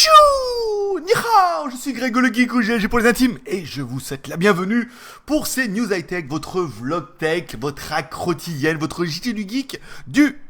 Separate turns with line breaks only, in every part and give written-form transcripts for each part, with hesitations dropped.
Chou Ni hao, je suis Grégo le Geek ou GLG pour les intimes et je vous souhaite la bienvenue pour ces News High Tech, votre vlog tech, votre hack quotidienne, votre JT du Geek du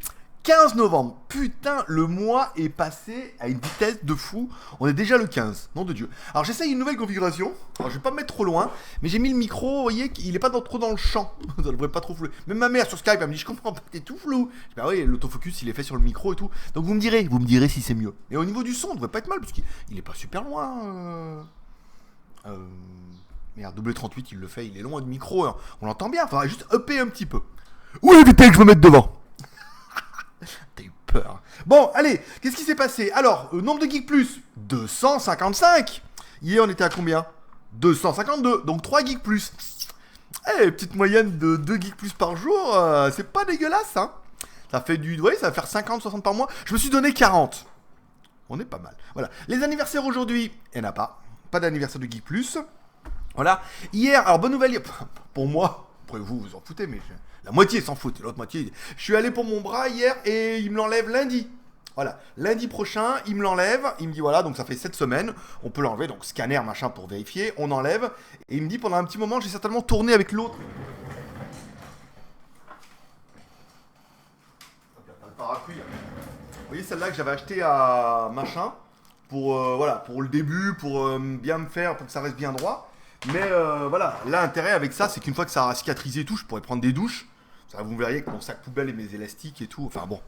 15 novembre. Putain, le mois est passé à une vitesse de fou. On est déjà le 15, nom de Dieu. Alors j'essaye une nouvelle configuration. Alors je vais pas me mettre trop loin, mais j'ai mis le micro, vous voyez, il est pas trop dans le champ. Ça devrait pas trop flouer. Même ma mère sur Skype, elle me dit, je comprends pas, t'es tout flou. Je dis, bah oui, l'autofocus, il est fait sur le micro et tout. Donc vous me direz si c'est mieux. Et au niveau du son, on devrait pas être mal, parce qu'il est pas super loin. Merde, double 38, il le fait, il est loin du micro. Hein. On l'entend bien, faudra juste upper un petit peu. Où éviter que je me mette devant? T'as eu peur. Bon, allez, qu'est-ce qui s'est passé? Alors, nombre de Geek Plus, 255. Hier, on était à combien? 252, donc 3 Geek Plus. Eh, petite moyenne de 2 Geek Plus par jour, c'est pas dégueulasse, hein. Ça fait ça va faire 50, 60 par mois. Je me suis donné 40. On est pas mal. Voilà. Les anniversaires aujourd'hui, il n'y en a pas. Pas d'anniversaire de Geek Plus. Voilà. Hier, alors bonne nouvelle, pour moi, après vous en foutez, mais la moitié s'en fout, l'autre moitié. Je suis allé pour mon bras hier et il me l'enlève lundi. Voilà, lundi prochain, il me l'enlève, il me dit voilà, donc ça fait 7 semaines, on peut l'enlever, donc scanner, machin, pour vérifier, on enlève, et il me dit pendant un petit moment, j'ai certainement tourné avec l'autre. Vous voyez celle-là que j'avais acheté à machin, pour, voilà, pour le début, pour bien me faire, pour que ça reste bien droit. Mais voilà, l'intérêt avec ça, c'est qu'une fois que ça a cicatrisé et tout, je pourrais prendre des douches. Ça, vous verriez avec mon sac poubelle et mes élastiques et tout. Enfin bon.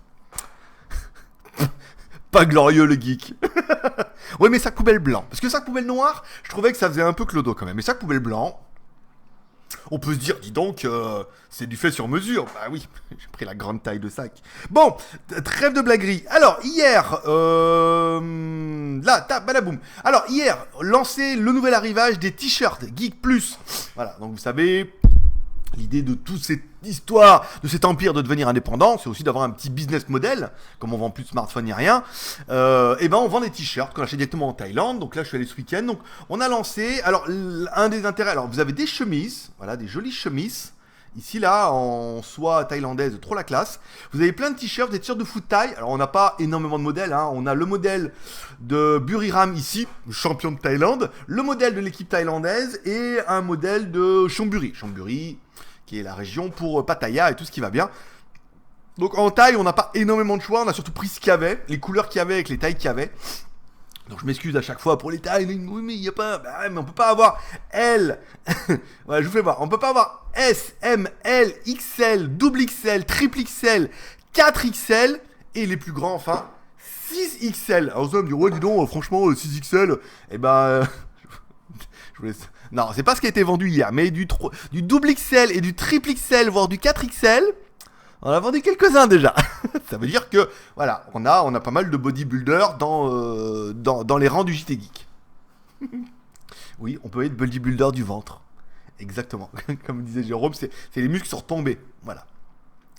Pas glorieux le geek. Ouais, mais sac poubelle blanc. Parce que sac poubelle noir, je trouvais que ça faisait un peu clodo quand même. Mais sac poubelle blanc, on peut se dire, dis donc, c'est du fait sur mesure. Bah oui, j'ai pris la grande taille de sac. Bon, trêve de blaguerie. Alors, hier, là, badaboum. Alors, hier, lancé le nouvel arrivage des t-shirts Geek Plus. Voilà, donc vous savez, l'idée de toute cette histoire, de cet empire de devenir indépendant, c'est aussi d'avoir un petit business model. Comme on vend plus de smartphones ni rien, et ben on vend des t-shirts qu'on achète directement en Thaïlande. Donc là, je suis allé ce week-end. Donc on a lancé. Alors un des intérêts. Alors vous avez des chemises, voilà, des jolies chemises. Ici là, en soie thaïlandaise, trop la classe. Vous avez plein de t-shirts, des t-shirts de foot thaï. Alors on n'a pas énormément de modèles. Hein. On a le modèle de Buriram ici, champion de Thaïlande, le modèle de l'équipe thaïlandaise et un modèle de Chonburi. Chonburi, qui est la région pour Pattaya et tout ce qui va bien. Donc en taille, on n'a pas énormément de choix, on a surtout pris ce qu'il y avait, les couleurs qu'il y avait avec les tailles qu'il y avait. Donc je m'excuse à chaque fois pour les tailles, oui mais il n'y a pas, bah, mais on peut pas avoir L, voilà, je vous fais voir, on peut pas avoir S, M, L, XL, double XL, triple XL, 4XL et les plus grands enfin 6XL. Alors ça me dit ouais dis donc franchement 6XL, et ben je vous laisse. Non, c'est pas ce qui a été vendu hier, mais du double XL et du triple XL, voire du 4XL, on a vendu quelques-uns déjà. Ça veut dire que, voilà, on a pas mal de bodybuilders dans les rangs du JT Geek. Oui, on peut être bodybuilder du ventre. Exactement. Comme disait Jérôme, c'est les muscles qui sont retombés. Voilà.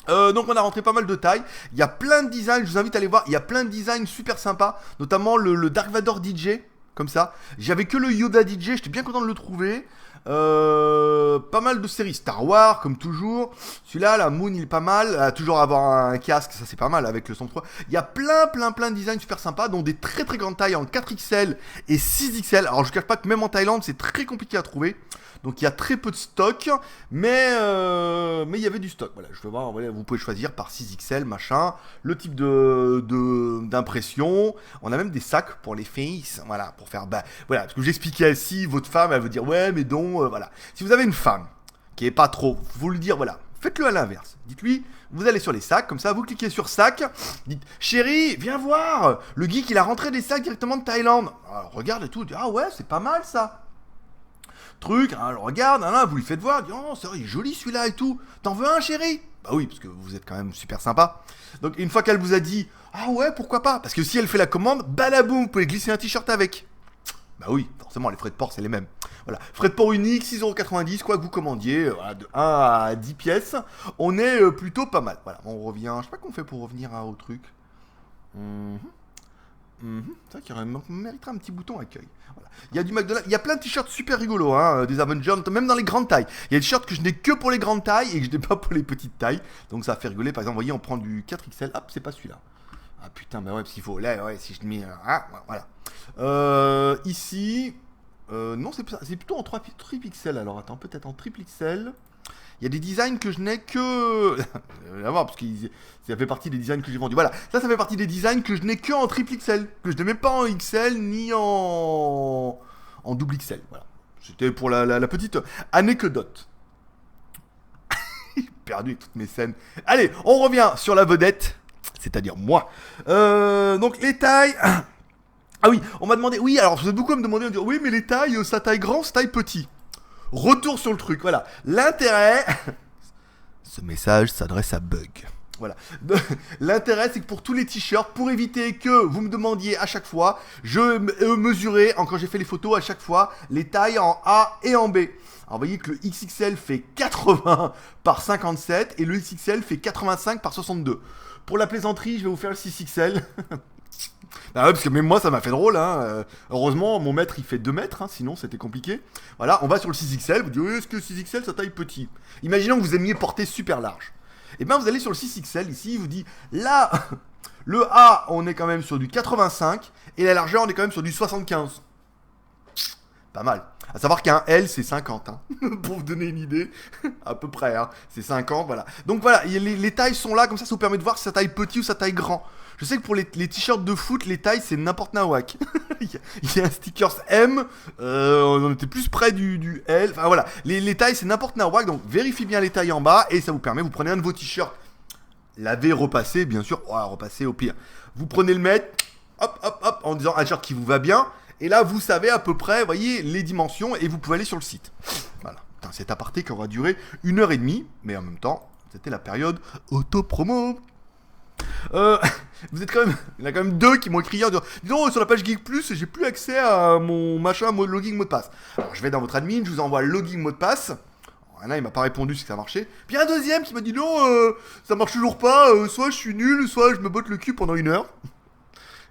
Donc on a rentré pas mal de tailles. Il y a plein de designs, je vous invite à aller voir. Il y a plein de designs super sympas, notamment le Dark Vador DJ. Comme ça, j'avais que le Yoda DJ, j'étais bien content de le trouver. Pas mal de séries Star Wars, comme toujours. Celui-là, la Moon, il est pas mal. Toujours avoir un casque, ça c'est pas mal avec le 103. Il y a plein de designs super sympas, dont des très grandes tailles en 4XL et 6XL. Alors je ne cache pas que même en Thaïlande, c'est très compliqué à trouver. Donc il y a très peu de stock, mais il y avait du stock. Voilà, je vais voir, voilà, vous pouvez choisir par 6XL, machin, le type d'impression. On a même des sacs pour les filles, voilà, pour faire, voilà, parce que j'expliquais si votre femme, elle veut dire, ouais, mais donc, voilà. Si vous avez une femme qui est pas trop, vous lui dire, voilà, faites-le à l'inverse. Dites-lui, vous allez sur les sacs, comme ça, vous cliquez sur sac, dites, chérie, viens voir, le geek, il a rentré des sacs directement de Thaïlande. Alors, regarde et tout, dit, ah ouais, c'est pas mal ça. Truc, hein, alors regarde, hein, là, vous lui faites voir, dit, oh, c'est vrai, il est joli celui-là et tout. T'en veux un, chérie? Bah oui, parce que vous êtes quand même super sympa. Donc, une fois qu'elle vous a dit, ah ouais, pourquoi pas? Parce que si elle fait la commande, balaboum, vous pouvez glisser un t-shirt avec. Bah oui, forcément, les frais de port, c'est les mêmes. Voilà, frais de port unique, 6,90€, quoi que vous commandiez, voilà, de 1 à 10 pièces. On est plutôt pas mal. Voilà, on revient, je sais pas qu'on fait pour revenir au truc. C'est vrai qu'il mériterait un petit bouton accueil. Voilà. Il y a du McDonald's, il y a plein de t-shirts super rigolos, hein, des Avengers, même dans les grandes tailles. Il y a des t-shirts que je n'ai que pour les grandes tailles et que je n'ai pas pour les petites tailles. Donc ça fait rigoler. Par exemple, vous voyez, on prend du 4XL. Hop, c'est pas celui-là. Ah putain, bah ouais, parce qu'il faut. Là, ouais, si je mets. Ah, voilà. Ici. Non, c'est plutôt en 3 pixels. Alors attends, peut-être en triple pixels. Il y a des designs que je n'ai que. À voir, parce que ça fait partie des designs que j'ai vendus. Voilà, ça fait partie des designs que je n'ai que en triple XL. Que je n'ai même pas en XL ni en double XL. Voilà. C'était pour la petite anecdote. Perdu avec toutes mes scènes. Allez, on revient sur la vedette, c'est-à-dire moi. Donc les tailles. Ah oui, on m'a demandé. Oui, alors vous êtes beaucoup à me demander, on dit, oui, mais les tailles, ça taille grand, ça taille petit. Retour sur le truc, voilà. L'intérêt. Ce message s'adresse à Bug. Voilà. L'intérêt, c'est que pour tous les t-shirts, pour éviter que vous me demandiez à chaque fois, je mesurais, quand j'ai fait les photos, à chaque fois, les tailles en A et en B. Alors, vous voyez que le XXL fait 80 par 57 et le XXL fait 85 par 62. Pour la plaisanterie, je vais vous faire le 6XL. Bah ouais, parce que même moi ça m'a fait drôle, hein. Heureusement mon mètre il fait 2 mètres, hein, sinon c'était compliqué. Voilà, on va sur le 6XL, vous dites oui, est-ce que le 6XL ça taille petit? Imaginons que vous aimiez porter super large. Et bien vous allez sur le 6XL, ici il vous dit, là, le A on est quand même sur du 85, et la largeur on est quand même sur du 75. Pas mal. À savoir qu'un L c'est 50, hein. Pour vous donner une idée, à peu près, hein. C'est 50, voilà. Donc voilà, les tailles sont là, comme ça vous permet de voir si ça taille petit ou ça taille grand. Je sais que pour les t-shirts de foot, les tailles c'est n'importe nawak. Il y a un stickers M, on était plus près du L, enfin voilà. Les tailles c'est n'importe nawak, donc vérifiez bien les tailles en bas et ça vous permet, vous prenez un de vos t-shirts, lavez, repassez, bien sûr, repassez au pire. Vous prenez le mètre, hop, hop, hop, en disant un t-shirt qui vous va bien, et là vous savez à peu près, voyez, les dimensions et vous pouvez aller sur le site. Voilà, putain, cet aparté qui aura duré 1h30, mais en même temps, c'était la période auto-promo. Vous êtes quand même. Il y en a quand même 2 qui m'ont écrit hier. Dis donc, sur la page Geek Plus, j'ai plus accès à mon machin, mon login mot de passe. Alors je vais dans votre admin, je vous envoie le login mot de passe. Là, il m'a pas répondu si ça marchait. Puis un deuxième qui m'a dit non, ça marche toujours pas. Soit je suis nul, soit je me botte le cul pendant 1 heure.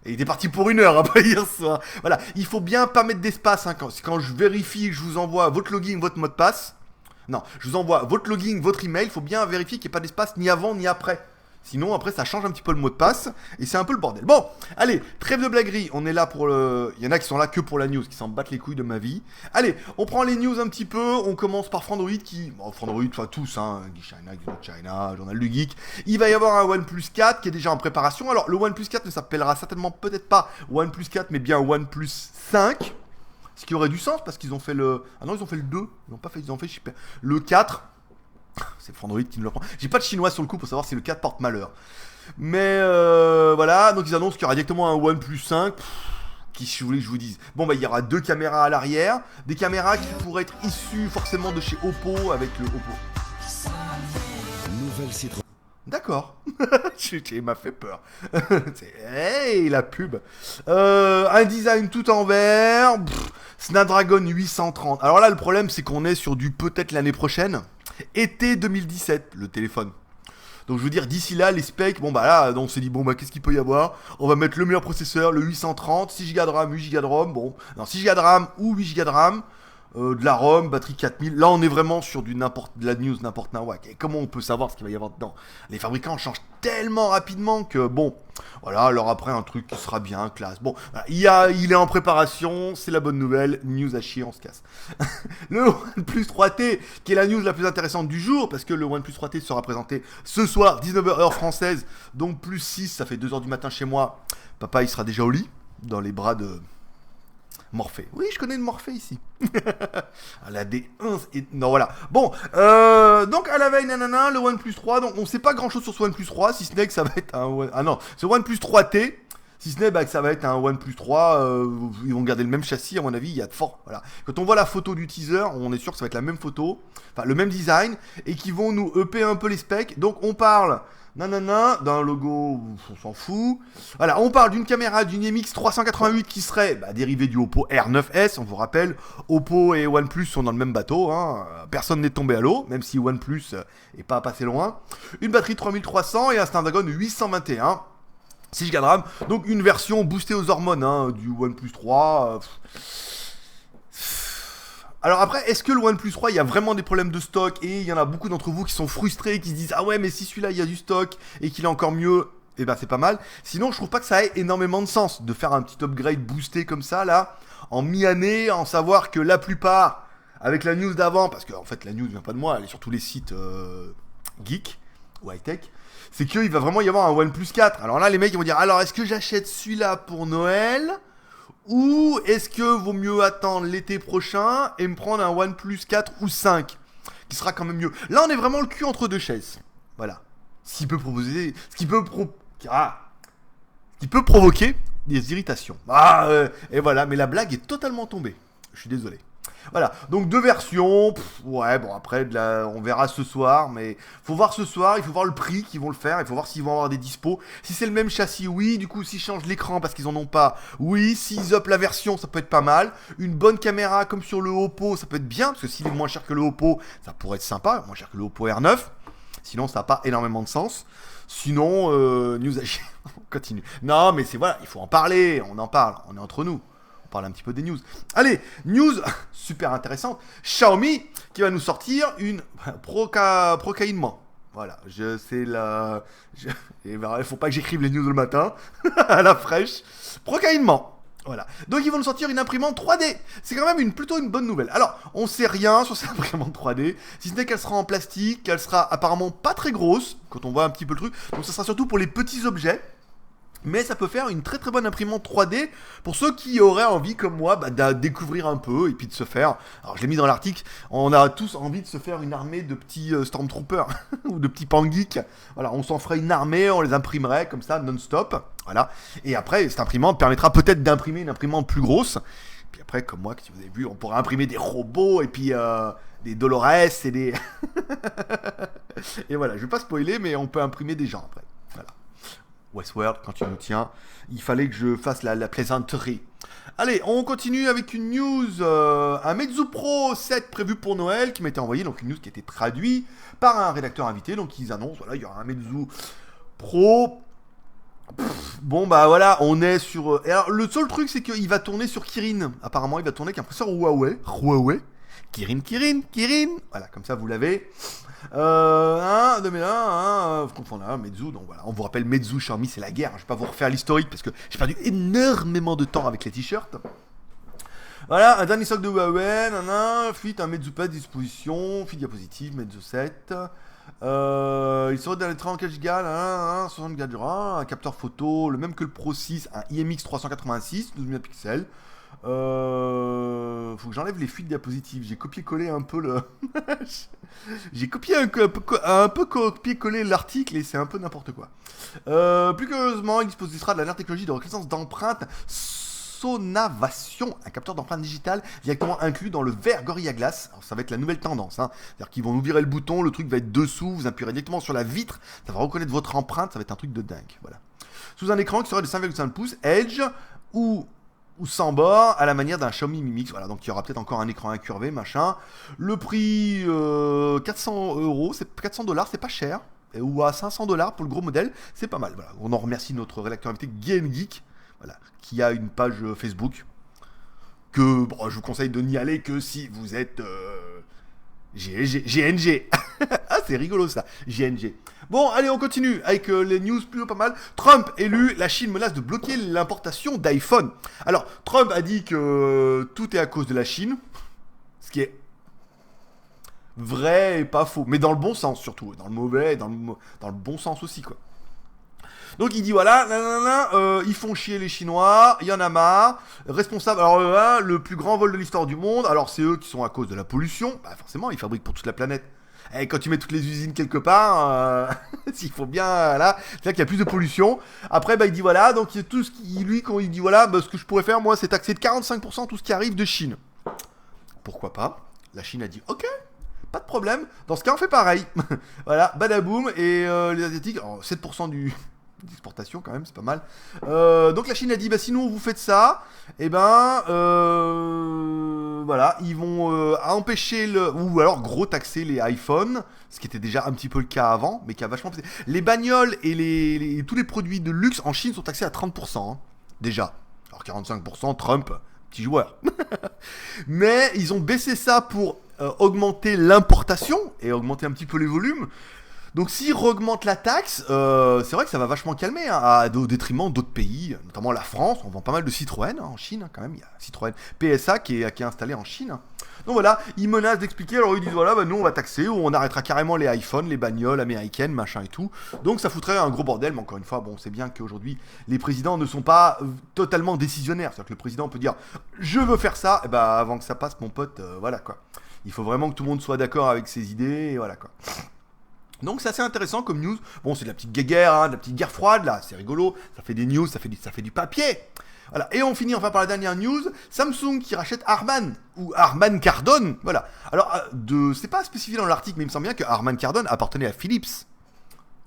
Et il était parti pour 1 heure après hier soir. Voilà, il faut bien pas mettre d'espace, hein, quand je vérifie que je vous envoie votre login, votre mot de passe. Non, je vous envoie votre login, votre email. Il faut bien vérifier qu'il n'y ait pas d'espace ni avant ni après. Sinon, après, ça change un petit peu le mot de passe et c'est un peu le bordel. Bon, allez, trêve de blaguerie. On est là pour le. Il y en a qui sont là que pour la news, qui s'en battent les couilles de ma vie. Allez, on prend les news un petit peu. On commence par Frandroid qui. Bon, Frandroid, enfin tous, hein. China, Journal du Geek. Il va y avoir un OnePlus 4 qui est déjà en préparation. Alors, le OnePlus 4 ne s'appellera certainement peut-être pas OnePlus 4, mais bien OnePlus 5. Ce qui aurait du sens parce qu'ils ont fait le. Ah non, ils ont fait le 2. Ils n'ont pas fait. Ils ont fait le 4. C'est Frandroid qui nous le prend. J'ai pas de chinois sur le coup pour savoir si le 4 porte malheur. Mais voilà, donc ils annoncent qu'il y aura directement un OnePlus 5. Qui, si vous voulez que je vous dise. Bon, bah il y aura 2 caméras à l'arrière. Des caméras qui pourraient être issues forcément de chez Oppo avec le Oppo. Nouvelle Citroën. D'accord. Il m'a fait peur. Hey, la pub. Un design tout en vert. Snapdragon 830. Alors là, le problème, c'est qu'on est sur du peut-être l'année prochaine. Été 2017, le téléphone. Donc je veux dire, d'ici là, les specs, bon bah là, on s'est dit, bon bah qu'est-ce qu'il peut y avoir? On va mettre le meilleur processeur, le 830, 6Go de RAM, 8Go de ROM, bon, non, 6Go de RAM ou 8Go de RAM, de la ROM, batterie 4000. Là, on est vraiment sur de la news n'importe nawak. Et comment on peut savoir ce qu'il va y avoir dedans? Les fabricants changent tellement rapidement que, bon, voilà, alors après, un truc qui sera bien, classe. Bon, voilà, il est en préparation, c'est la bonne nouvelle. News à chier, on se casse. Le OnePlus 3T, qui est la news la plus intéressante du jour, parce que le OnePlus 3T sera présenté ce soir, 19h heure française, donc plus 6, ça fait 2h du matin chez moi. Papa, il sera déjà au lit, dans les bras de Morphée. Oui, je connais une Morphée ici. La D11 et... Non, voilà. Bon, donc à la veille, nanana, le OnePlus 3, donc on sait pas grand-chose sur ce OnePlus 3, si ce n'est que ça va être un... Ah non, ce OnePlus 3T, si ce n'est que ça va être un OnePlus 3, ils vont garder le même châssis, à mon avis, il y a de fort. Voilà. Quand on voit la photo du teaser, on est sûr que ça va être la même photo, enfin le même design, et qui vont nous EP un peu les specs. Donc on parle... Nanana, d'un logo, on s'en fout. Voilà, on parle d'une caméra d'une MX 388 qui serait dérivée du Oppo R9S. On vous rappelle, Oppo et OnePlus sont dans le même bateau, hein. Personne n'est tombé à l'eau, même si OnePlus est pas passé loin. Une batterie 3300 et un Snapdragon 821. 6 Go de RAM, donc une version boostée aux hormones, hein, du OnePlus 3. Alors après, est-ce que le OnePlus 3, il y a vraiment des problèmes de stock? Et il y en a beaucoup d'entre vous qui sont frustrés, qui se disent « Ah ouais, mais si celui-là, il y a du stock et qu'il est encore mieux, et ben c'est pas mal. Sinon, je trouve pas que ça ait énormément de sens de faire un petit upgrade boosté comme ça, là, en mi-année, en savoir que la plupart, avec la news d'avant, parce que en fait la news vient pas de moi, elle est sur tous les sites geek ou high-tech, c'est qu'il va vraiment y avoir un OnePlus 4. Alors là, les mecs ils vont dire, alors est-ce que j'achète celui-là pour Noël ou est-ce que vaut mieux attendre l'été prochain et me prendre un OnePlus 4 ou 5 qui sera quand même mieux. Là, on est vraiment le cul entre deux chaises. Voilà. Ce qui peut proposer, ce qui peut provoquer des irritations. Et voilà, mais la blague est totalement tombée. Je suis désolé. Voilà, donc deux versions. Ouais, bon, après, on verra ce soir, mais faut voir ce soir, il faut voir le prix qu'ils vont le faire, il faut voir s'ils vont avoir des dispos. Si c'est le même châssis, oui, du coup, s'ils changent l'écran parce qu'ils en ont pas, oui, s'ils up la version, ça peut être pas mal. Une bonne caméra comme sur le Oppo, ça peut être bien, parce que s'il est moins cher que le Oppo, ça pourrait être sympa, moins cher que le Oppo R9. Sinon, ça n'a pas énormément de sens. Sinon, news agir, on continue. Non, mais c'est voilà, il faut en parler, on en parle, on est entre nous. On parle un petit peu des news. Allez, news super intéressante. Xiaomi qui va nous sortir une procaïnement. Voilà, il faut pas que j'écrive les news le matin à la fraîche. Procaïnement. Voilà. Donc ils vont nous sortir une imprimante 3D. C'est quand même plutôt une bonne nouvelle. Alors, on sait rien sur cette imprimante 3D, si ce n'est qu'elle sera en plastique, qu'elle sera apparemment pas très grosse, quand on voit un petit peu le truc. Donc ça sera surtout pour les petits objets. Mais ça peut faire une très très bonne imprimante 3D pour ceux qui auraient envie, comme moi, de découvrir un peu et puis de se faire. Alors je l'ai mis dans l'article, on a tous envie de se faire une armée de petits Stormtroopers ou de petits pangeeks. Voilà, on s'en ferait une armée, on les imprimerait comme ça non-stop. Voilà. Et après, cette imprimante permettra peut-être d'imprimer une imprimante plus grosse. Puis après, comme moi, si vous avez vu, on pourrait imprimer des robots et puis des Dolores et des. Et voilà, je vais pas spoiler, mais on peut imprimer des gens après. Voilà. Westworld, quand tu nous tiens, il fallait que je fasse la plaisanterie. Allez, on continue avec une news, un Meizu Pro 7 prévu pour Noël qui m'était envoyé, donc une news qui a été traduite par un rédacteur invité, donc ils annoncent, voilà, il y aura un Meizu Pro. Bon bah voilà, on est sur... Alors le seul truc c'est qu'il va tourner sur Kirin, apparemment il va tourner avec un processeur Huawei. Kirin. Voilà, comme ça vous l'avez. 2001, vous confondez, Meizu, donc voilà, on vous rappelle Meizu, Xiaomi, c'est la guerre, je vais pas vous refaire l'historique parce que j'ai perdu énormément de temps avec les t-shirts. Voilà, un dernier stock de Huawei, fit un Meizu Pad à disposition, fit diapositive, Meizu 7. Il serait dans les 34 Go, 64 Go, un capteur photo, le même que le Pro 6, un IMX 386, 12 mégapixels. Faut que j'enlève les fuites diapositives. J'ai copié-collé un peu le. J'ai copié-collé l'article et c'est un peu n'importe quoi. Plus curieusement, il disposera de la dernière technologie de reconnaissance d'empreintes Sonavation, un capteur d'empreinte digitale directement inclus dans le verre Gorilla Glass. Alors ça va être la nouvelle tendance, hein. C'est-à-dire qu'ils vont nous virer le bouton, le truc va être dessous, vous appuyerez directement sur la vitre, ça va reconnaître votre empreinte, ça va être un truc de dingue. Voilà. Sous un écran qui serait de 5,5 pouces, Edge ou sans bord, à la manière d'un Xiaomi Mi Mix. Voilà, donc il y aura peut-être encore un écran incurvé, machin. Le prix, 400 €, c'est 400 $, c'est pas cher. Ou à 500 $ pour le gros modèle, c'est pas mal. Voilà. On en remercie notre rédacteur invité Game Geek, voilà, qui a une page Facebook. Que bon, je vous conseille de n'y aller que si vous êtes GNG. Ah, c'est rigolo ça, GNG. Bon, allez, on continue avec les news plutôt pas mal. Trump élu, la Chine menace de bloquer l'importation d'iPhone. Alors, Trump a dit que tout est à cause de la Chine, ce qui est vrai et pas faux, mais dans le bon sens surtout, dans le mauvais et dans le bon sens aussi, quoi. Donc il dit voilà, ils font chier les Chinois, il y en a marre, responsable, alors le plus grand vol de l'histoire du monde, alors c'est eux qui sont à cause de la pollution, bah forcément ils fabriquent pour toute la planète. Et quand tu mets toutes les usines quelque part, s'il faut bien, là, c'est-à-dire qu'il y a plus de pollution. Après, bah il dit voilà, donc tout ce qui, lui, quand il dit voilà, bah, ce que je pourrais faire moi, c'est taxer de 45% tout ce qui arrive de Chine. Pourquoi pas? La Chine a dit ok. Pas de problème, dans ce cas on fait pareil. Voilà, badaboum, et les Asiatiques, alors, 7% d'exportation quand même, c'est pas mal. Donc la Chine a dit, bah sinon vous faites ça, et ben voilà, ils vont empêcher ou alors gros taxer les iPhones, ce qui était déjà un petit peu le cas avant, mais qui a vachement... Les bagnoles et tous les produits de luxe en Chine sont taxés à 30%, hein, déjà. Alors 45%, Trump, petit joueur. Mais ils ont baissé ça pour augmenter l'importation et augmenter un petit peu les volumes. Donc s'ils augmentent la taxe, c'est vrai que ça va vachement calmer, hein, au détriment d'autres pays, notamment la France. On vend pas mal de Citroën, hein, en Chine, hein, quand même. Il y a Citroën PSA qui est installé en Chine, hein. Donc voilà, ils menacent d'expliquer, alors ils disent voilà, bah, nous on va taxer, ou on arrêtera carrément les iPhones, les bagnoles américaines, machin et tout. Donc ça foutrait un gros bordel, mais encore une fois, bon, c'est bien qu'aujourd'hui, les présidents ne sont pas totalement décisionnaires. C'est-à-dire que le président peut dire je veux faire ça, et bah avant que ça passe, mon pote, voilà quoi. Il faut vraiment que tout le monde soit d'accord avec ses idées, et voilà quoi. Donc c'est assez intéressant comme news. Bon, c'est de la petite guerre, hein, de la petite guerre froide là, c'est rigolo. Ça fait des news, ça fait du papier. Voilà. Et on finit enfin par la dernière news. Samsung qui rachète Harman ou Harman Kardon. Voilà. Alors, c'est pas spécifié dans l'article, mais il me semble bien que Harman Kardon appartenait à Philips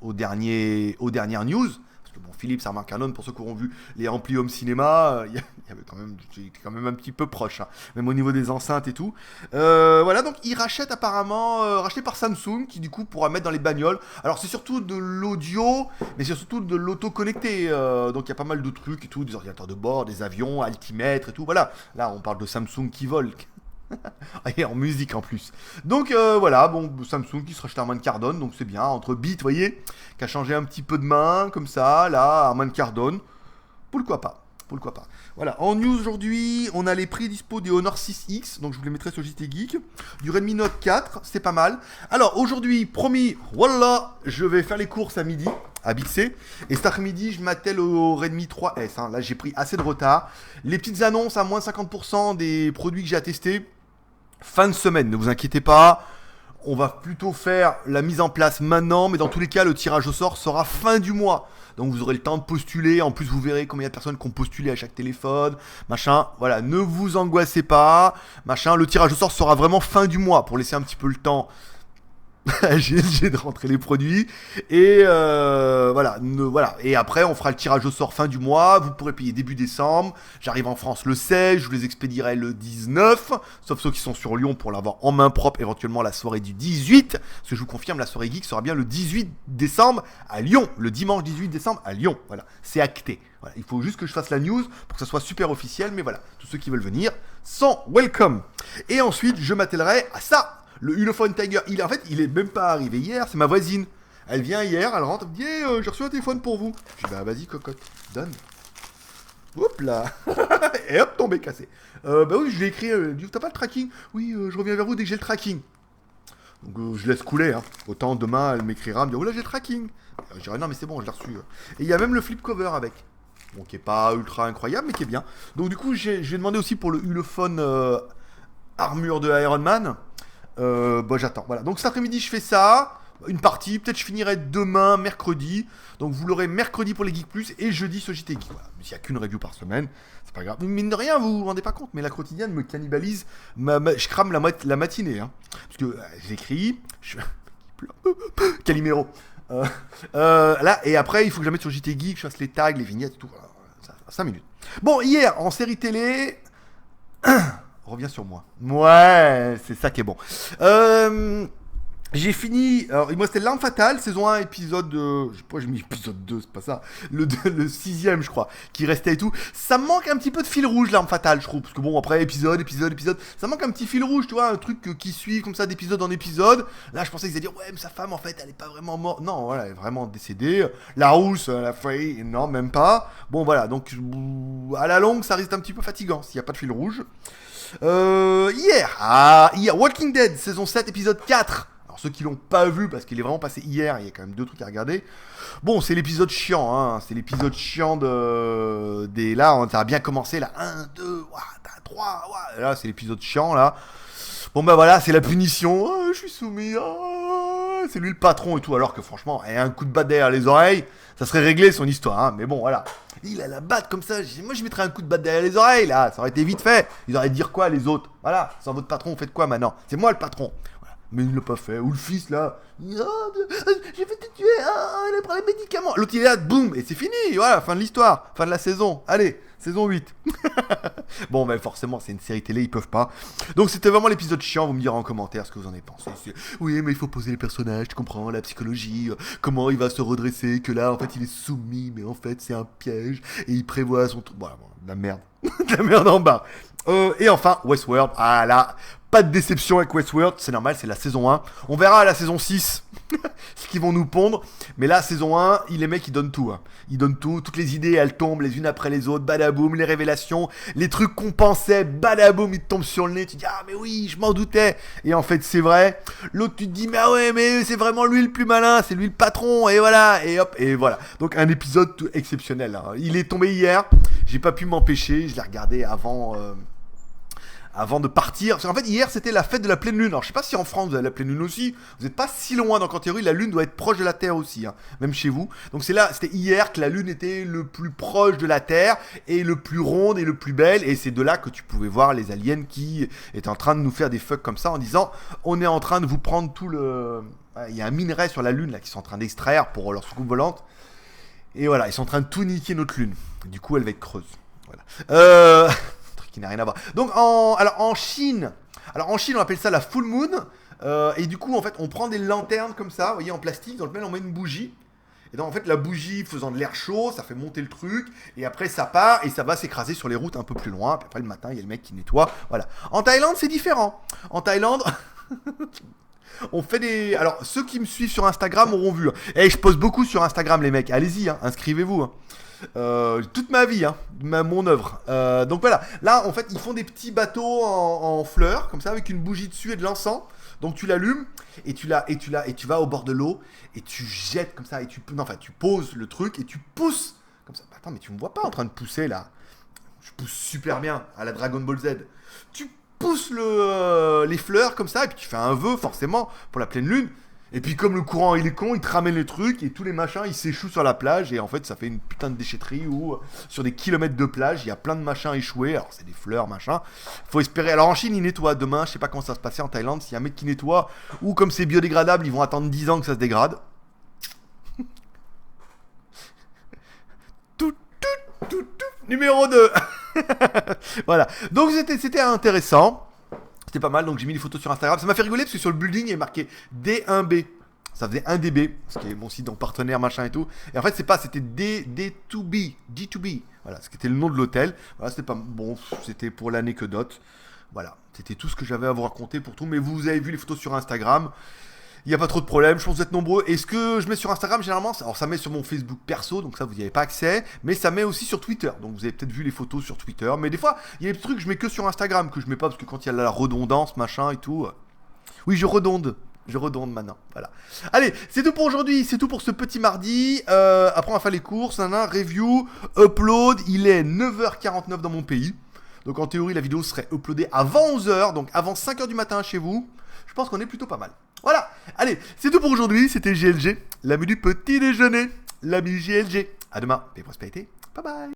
aux dernières news. Parce que bon, Philips, Harman Kardon, pour ceux qui auront vu les amplis home cinéma, il y avait j'étais quand même un petit peu proche, hein, même au niveau des enceintes et tout. Voilà, donc ils rachètent apparemment, racheté par Samsung, qui du coup pourra mettre dans les bagnoles. Alors c'est surtout de l'audio, mais c'est surtout de l'auto connecté. Donc il y a pas mal de trucs et tout, des ordinateurs de bord, des avions, altimètres et tout. Voilà, là on parle de Samsung qui vole. Et en musique en plus. Donc voilà, bon, Samsung qui se rachète Harman Kardon, donc c'est bien, entre Beat, vous voyez, qui a changé un petit peu de main, comme ça, là, Harman Kardon, pourquoi pas. Voilà, en news aujourd'hui, on a les prix dispo du Honor 6X, donc je vous les mettrai sur JT Geek, du Redmi Note 4, c'est pas mal. Alors aujourd'hui, promis, voilà, je vais faire les courses à midi, à Bixé, et cet après-midi, je m'attelle au Redmi 3S, hein. Là j'ai pris assez de retard. Les petites annonces à moins 50% des produits que j'ai à tester, fin de semaine, ne vous inquiétez pas. On va plutôt faire la mise en place maintenant, mais dans tous les cas, le tirage au sort sera fin du mois. Donc vous aurez le temps de postuler. En plus, vous verrez combien de personnes qui ont postulé à chaque téléphone. Machin, voilà, ne vous angoissez pas. Machin, le tirage au sort sera vraiment fin du mois pour laisser un petit peu le temps j'ai de rentrer les produits et voilà, voilà, et après on fera le tirage au sort fin du mois, vous pourrez payer début décembre, j'arrive en France le 16, je vous les expédierai le 19, sauf ceux qui sont sur Lyon pour l'avoir en main propre, éventuellement la soirée du 18, parce que je vous confirme, la soirée geek sera bien le 18 décembre à Lyon, le dimanche 18 décembre à Lyon, voilà, c'est acté. Voilà, il faut juste que je fasse la news pour que ça soit super officiel, mais voilà, tous ceux qui veulent venir sont welcome. Et ensuite je m'attellerai à ça. Le Ulefone Tiger, il est même pas arrivé hier, c'est ma voisine. Elle vient hier, elle rentre, elle me dit hey, j'ai reçu un téléphone pour vous. Je dis bah vas-y cocotte, donne. Hop là. Et hop, tombé, cassé. Bah oui, je lui ai écrit, dit t'as pas le tracking? Oui, je reviens vers vous dès que j'ai le tracking. Donc je laisse couler, hein. Autant demain elle m'écrira, elle me dit oh là j'ai le tracking. Je dirais non mais c'est bon, je l'ai reçu. Et il y a même le flip cover avec. Bon, qui est pas ultra incroyable, mais qui est bien. Donc du coup, j'ai demandé aussi pour le Ulefone armure de Iron Man. Bon, j'attends. Voilà. Donc cet après-midi, je fais ça. Une partie. Peut-être je finirai demain, mercredi. Donc vous l'aurez mercredi pour les Geek Plus et jeudi sur JT Geek. Voilà. S'il n'y a qu'une review par semaine, c'est pas grave. Mine de rien, vous vous rendez pas compte, mais la quotidienne me cannibalise. Je crame la matinée. Hein. Parce que j'écris. Calimero. Là, et après, il faut que je la mette sur JT Geek, je fasse les tags, les vignettes, tout. Voilà. Ça, 5 minutes. Bon, hier, en série télé. Reviens sur moi. Ouais, c'est ça qui est bon. J'ai fini. Alors, moi, c'était L'Arme Fatale, saison 1, épisode. Je sais pas, j'ai mis épisode 2, c'est pas ça. Le 6ème, je crois, qui restait et tout. Ça me manque un petit peu de fil rouge, L'Arme Fatale, je trouve. Parce que bon, après, épisode. Ça manque un petit fil rouge, tu vois, un truc qui suit comme ça d'épisode en épisode. Là, je pensais qu'ils allaient dire, ouais, mais sa femme, en fait, elle est pas vraiment morte. Non, voilà, elle est vraiment décédée. La rousse, la feuille, non, même pas. Bon, voilà, donc, à la longue, ça risque un petit peu fatigant s'il n'y a pas de fil rouge. Hier, Walking Dead, saison 7, épisode 4. Alors ceux qui l'ont pas vu, parce qu'il est vraiment passé hier, il y a quand même 2 trucs à regarder. Bon, c'est l'épisode chiant, hein. C'est l'épisode chiant là, ça a bien commencé, là. 1, 2, 3, là, c'est l'épisode chiant, là. Bon, bah voilà, c'est la punition. Oh, je suis soumis, oh, c'est lui le patron et tout. Alors que franchement, un coup de batte derrière les oreilles, ça serait réglé son histoire, hein. Mais bon, voilà. Il a la batte comme ça. Moi, je mettrais un coup de batte derrière les oreilles, là. Ça aurait été vite fait. Ils auraient dire quoi, les autres? Voilà, sans votre patron, vous faites quoi maintenant? C'est moi le patron. Voilà. Mais il ne l'a pas fait. Ou le fils, là. Oh, j'ai fait te tuer. Oh, il a pris les médicaments. L'autre, il est là, boum. Et c'est fini. Voilà, fin de l'histoire. Fin de la saison. Allez, saison 8. Bon, ben forcément, c'est une série télé, ils peuvent pas. Donc, c'était vraiment l'épisode chiant. Vous me direz en commentaire ce que vous en avez pensé. Oui, mais il faut poser les personnages, tu comprends, la psychologie, comment il va se redresser, que là, en fait, il est soumis, mais en fait, c'est un piège, et il prévoit son truc. Voilà, bon, de la merde. De la merde en bas. Et enfin, Westworld. Ah là, Pas de déception avec Westworld, c'est normal, c'est la saison 1. On verra à la saison 6 ce qu'ils vont nous pondre. Mais là, saison 1, les mecs, ils donnent tout. Hein. Ils donnent tout. Toutes les idées, elles tombent les unes après les autres. Badaboum, les révélations, les trucs qu'on pensait. Badaboum, ils te tombent sur le nez. Tu dis, ah, mais oui, je m'en doutais. Et en fait, c'est vrai. L'autre, tu te dis, mais ah ouais, mais c'est vraiment lui le plus malin. C'est lui le patron. Et voilà. Et hop, et voilà. Donc, un épisode tout exceptionnel. Hein. Il est tombé hier. J'ai pas pu m'empêcher. Je l'ai regardé avant de partir. Parce qu'en fait, hier, c'était la fête de la pleine lune. Alors, je sais pas si en France, vous avez la pleine lune aussi. Vous n'êtes pas si loin. Donc, en théorie, la lune doit être proche de la Terre aussi. Hein, même chez vous. Donc, c'était hier que la lune était le plus proche de la Terre. Et le plus ronde et le plus belle. Et c'est de là que tu pouvais voir les aliens qui étaient en train de nous faire des fucks comme ça. En disant, on est en train de vous prendre tout le... Il y a un minerai sur la lune, là, qu'ils sont en train d'extraire pour leur soucoupe volante. Et voilà, ils sont en train de tout niquer notre lune. Du coup, elle va être creuse. Voilà. Qui n'a rien à voir. Donc en Chine, on appelle ça la full moon. Et du coup, en fait, on prend des lanternes comme ça, vous voyez, en plastique, dans lequel on met une bougie. Et donc, en fait, la bougie faisant de l'air chaud, ça fait monter le truc. Et après, ça part et ça va s'écraser sur les routes un peu plus loin. Puis après, le matin, il y a le mec qui nettoie. Voilà. En Thaïlande, c'est différent. En Thaïlande... On fait des... Alors, ceux qui me suivent sur Instagram auront vu. Et je poste beaucoup sur Instagram, les mecs. Allez-y, hein, inscrivez-vous. Hein. Toute ma vie, hein, mon œuvre. Donc voilà. Là, en fait, ils font des petits bateaux en fleurs, comme ça, avec une bougie dessus et de l'encens. Donc tu l'allumes et tu vas au bord de l'eau et tu jettes comme ça et tu poses le truc et tu pousses comme ça. Attends, mais tu me vois pas en train de pousser là. Je pousse super bien à la Dragon Ball Z. Tu pousses les fleurs comme ça et puis tu fais un vœu forcément pour la pleine lune. Et puis comme le courant il est con, il te ramène les trucs et tous les machins ils s'échouent sur la plage et en fait ça fait une putain de déchetterie où sur des kilomètres de plage il y a plein de machins échoués. Alors c'est des fleurs machin. Faut espérer. Alors en Chine ils nettoient demain, je sais pas comment ça va se passer en Thaïlande, s'il y a un mec qui nettoie ou comme c'est biodégradable ils vont attendre 10 ans que ça se dégrade. tout, numéro 2. Voilà. Donc c'était intéressant. C'était pas mal, donc j'ai mis les photos sur Instagram. Ça m'a fait rigoler parce que sur le building, il est marqué D1B. Ça faisait 1 DB, ce qui est mon site, donc partenaire, machin et tout. Et en fait, c'était D2B. D2B. Voilà, ce qui était le nom de l'hôtel. Voilà, c'était pas bon, c'était pour l'anecdote. Voilà, c'était tout ce que j'avais à vous raconter pour tout. Mais vous avez vu les photos sur Instagram. Il n'y a pas trop de problème, je pense que vous êtes nombreux. Et ce que je mets sur Instagram, généralement, alors ça met sur mon Facebook perso, donc ça, vous n'y avez pas accès. Mais ça met aussi sur Twitter. Donc vous avez peut-être vu les photos sur Twitter. Mais des fois, il y a des trucs que je mets que sur Instagram, que je mets pas, parce que quand il y a la redondance, machin et tout. Oui, je redonde maintenant. Voilà. Allez, c'est tout pour aujourd'hui. C'est tout pour ce petit mardi. Après, on va faire les courses. Review, upload. Il est 9h49 dans mon pays. Donc en théorie, la vidéo serait uploadée avant 11h. Donc avant 5h du matin chez vous. Je pense qu'on est plutôt pas mal. Voilà, allez, c'est tout pour aujourd'hui, c'était GLG, l'ami du petit déjeuner, l'ami GLG. À demain, paix et prospérité, bye bye.